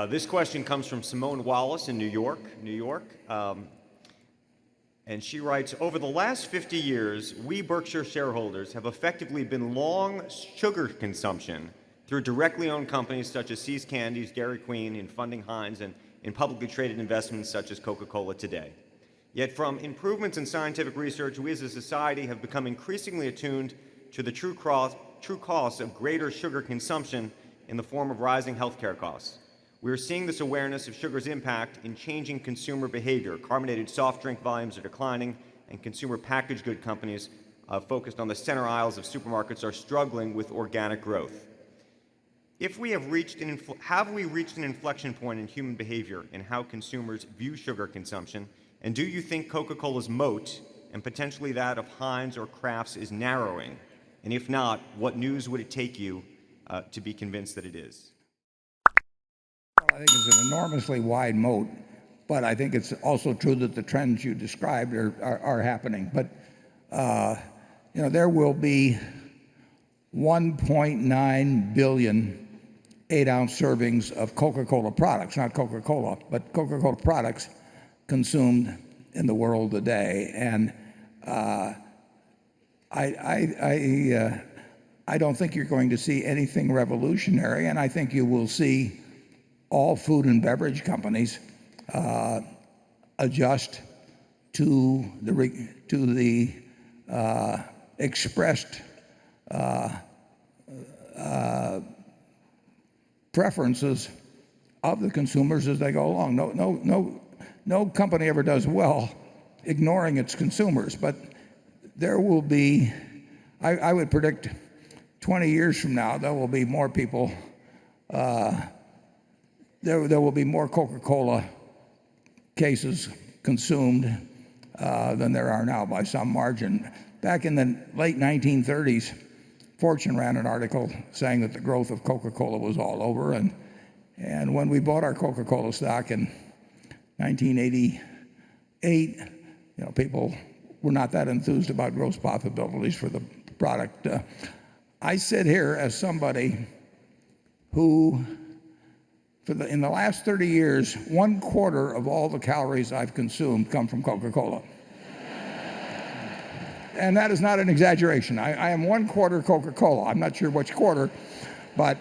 This question comes from Simone Wallace in New York. And she writes, over the last 50 years, we Berkshire shareholders have effectively been long sugar consumption through directly owned companies such as See's Candies, Dairy Queen, in funding Heinz, and in publicly traded investments such as Coca-Cola today. Yet from improvements in scientific research, we as a society have become increasingly attuned to the true costs of greater sugar consumption in the form of rising healthcare costs. We are seeing this awareness of sugar's impact in changing consumer behavior. Carbonated soft drink volumes are declining, and consumer packaged good companies focused on the center aisles of supermarkets are struggling with organic growth. Have we reached an inflection point in human behavior in how consumers view sugar consumption? And do you think Coca-Cola's moat, and potentially that of Heinz or Kraft's, is narrowing? And if not, what news would it take you to be convinced that it is? Well, I think it's an enormously wide moat, but I think it's also true that the trends you described are happening. But there will be 1.9 billion 8-ounce servings of Coca-Cola products, not Coca-Cola, but Coca-Cola products consumed in the world today. And I don't think you're going to see anything revolutionary, and I think you will see all food and beverage companies adjust to the expressed preferences of the consumers as they go along. No company ever does well ignoring its consumers, but there will be, I would predict 20 years from now, there will be more people there will be more Coca-Cola cases consumed than there are now by some margin. Back in the late 1930s, Fortune ran an article saying that the growth of Coca-Cola was all over, and when we bought our Coca-Cola stock in 1988, people were not that enthused about gross profitabilities for the product. I sit here as somebody who, in the last 30 years, 1/4 of all the calories I've consumed come from Coca-Cola. And that is not an exaggeration. I am 1/4 Coca-Cola. I'm not sure which quarter, but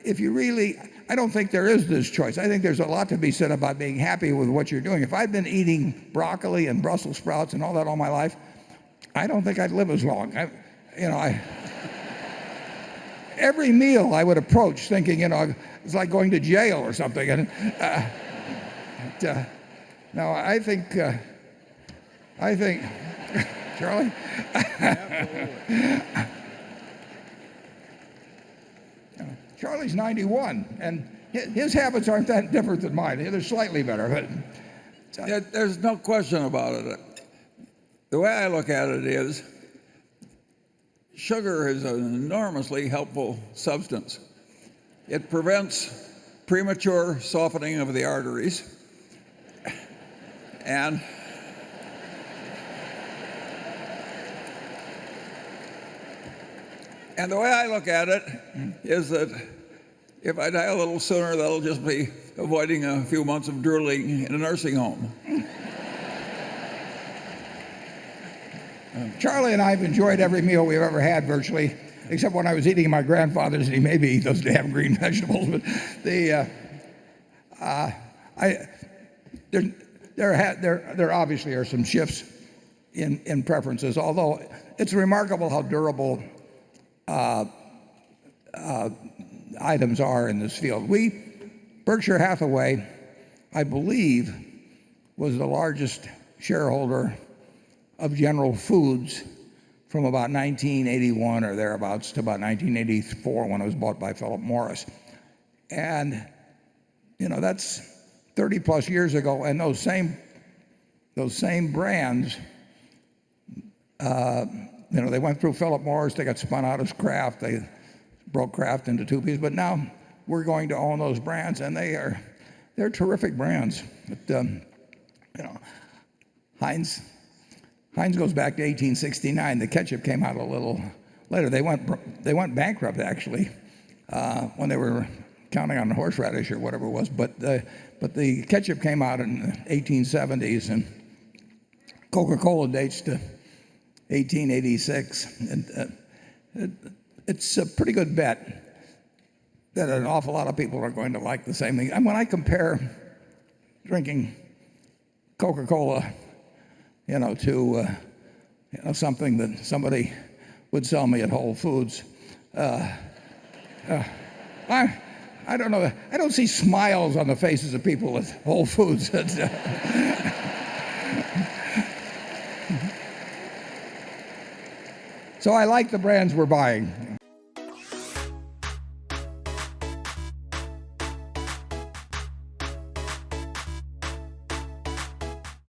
if you really, I don't think there is this choice. I think there's a lot to be said about being happy with what you're doing. If I'd been eating broccoli and Brussels sprouts and all that all my life, I don't think I'd live as long. Every meal I would approach thinking, it's like going to jail or something. And no, I think, Charlie? Charlie's 91, and his habits aren't that different than mine. They're slightly better. But there's no question about it. The way I look at it is, sugar is an enormously helpful substance. It prevents premature softening of the arteries, and the way I look at it is that if I die a little sooner, that'll just be avoiding a few months of drooling in a nursing home. Charlie and I have enjoyed every meal we've ever had virtually, except when I was eating my grandfather's, and he maybe eat those damn green vegetables. But there obviously are some shifts in preferences, although it's remarkable how durable items are in this field. Berkshire Hathaway, I believe, was the largest shareholder of General Foods from about 1981 or thereabouts to about 1984 when it was bought by Philip Morris. And that's 30 plus years ago, and those same brands, they went through Philip Morris, they got spun out as Kraft, they broke Kraft into two pieces, but now we're going to own those brands, and they're terrific brands. But, Heinz goes back to 1869. The ketchup came out a little later. They went bankrupt actually when they were counting on horseradish or whatever it was. But the ketchup came out in the 1870s, and Coca-Cola dates to 1886. And it's a pretty good bet that an awful lot of people are going to like the same thing. And when I compare drinking Coca-Cola, to something that somebody would sell me at Whole Foods, I don't know. I don't see smiles on the faces of people at Whole Foods. So I like the brands we're buying.